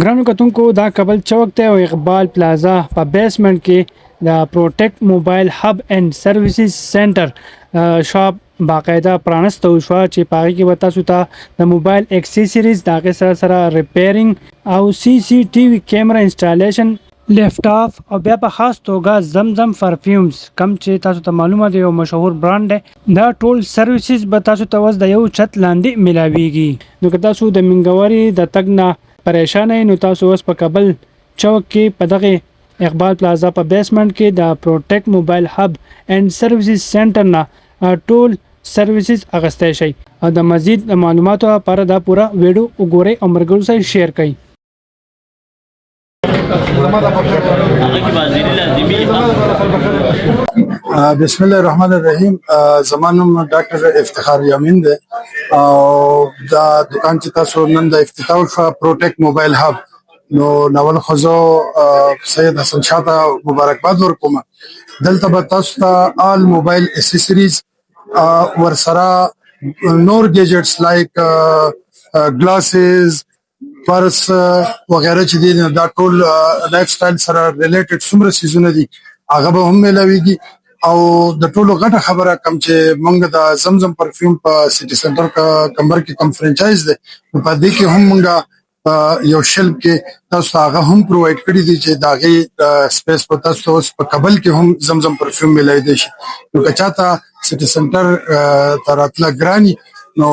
ګرانو کتونکو دا کابل چوک ته او اقبال پلازا په بیسمنټ کې د پروټیکټ موبایل هب اینڈ سرویسز سنټر شاپ باقاعده پرانسته شو چې پاره کې وتا سو ته د موبایل اکسسوریز دغه سره ریپیرینګ او سی سی ټي وي کیمرا انسټالیشن لیفټاف او بیا په خاص توګه زمزم پرفیومز کم چې تاسو ته معلومه دی یو مشهور برانډ دی دا ټول سرویسز به تاسو ته وس د یو چت لاندې ملاويږي نو که تاسو د منګوري د تګنا پریشان نو تاسو اوس په کابل چوک کې په دغه اقبال پلازا په بیسمنټ کې د پروټیکټ موبایل هب اینڈ سرویسز سنټر نه ټول سرویسز اغستای شي او د مزید معلوماتو لپاره دا پورا ویډیو وګورئ او مرګرو سره شیر کړئ. بسم الله الرحمن الرحیم. زمانم ډاکټر افتخار یامین دی او دا دکان چې تاسو نن د افتتاح شو پروټیکټ موبایل هب نو نول خزو سید حسن شاه ته مبارکباد ورکوم. دلته به تاسو ته آل موبایل اکسسوریز ورسره نور گیجټس لایک گلاسز پرس وغیرہ چې دي دا ټول لایف سټایل سره ریلیټډ څومره سيزونه دي هغه به هم ملاويږي او د ټولو غټه خبره کم چې موږ د زمزم پرفیوم په سټي سنټر کمبر کې کم فرانچایز ده په دې کې هم موږ یو شلف کې تاسو هغه هم پرووایډ کړی دي چې داغه سپیس په تاسو په کابل کې هم زمزم پرفیوم ملای دي شي نو که چاته سټي سنټر تراتلا ګرانی نو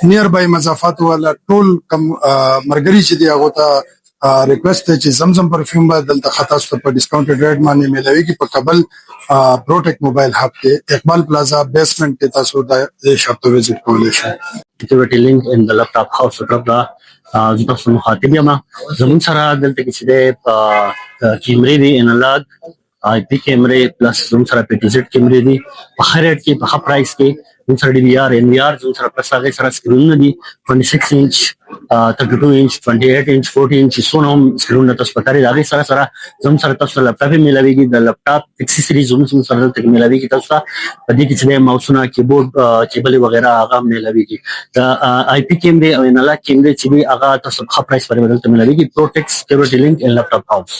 نیر بای مضافات ولا ټول کم مرګري چې دی هغه ته ریکوست چې زمزم پرفیوم به دلته خاصه په ډیسکاونټډ ریټ باندې ملوي کې په کابل پروټیکټ موبایل هب کې اقبال پلازا بیسمنټ کې تاسو د شاپ ته وزټ کولای شئ. اکټیویټی لینک ان د لپټاپ هاوس ټربلا زه تاسو مخاطب یم زمون سره دلته کې چې د کیمرې دی انالاګ آی پی کیمرې پلس زمون سره پی ټی زد کیمرې دی په هر ریټ کې په هر پرایس کې زمون سره ډي وی آر ان وی آر زمون سره پلس هغه سره سکرینونه دي 26 انچ 32 انچ 28 انچ 40 انچ سونوم سکرینونه تاسو پکاري هغه سره زمون سره تاسو لپټاپ ملويږي د لپټاپ اکسسوریز زمون سره ته ملويږي تاسو په دې کې چې ماوسونه کیبورډ کیبل وغیرہ هغه ملويږي د آی پی کیمرې او انالاګ کیمرې چې هغه تاسو په پرایس باندې بدلته ملويږي پروټیکټ سکیورټی لینک ان لپټاپ هاوس.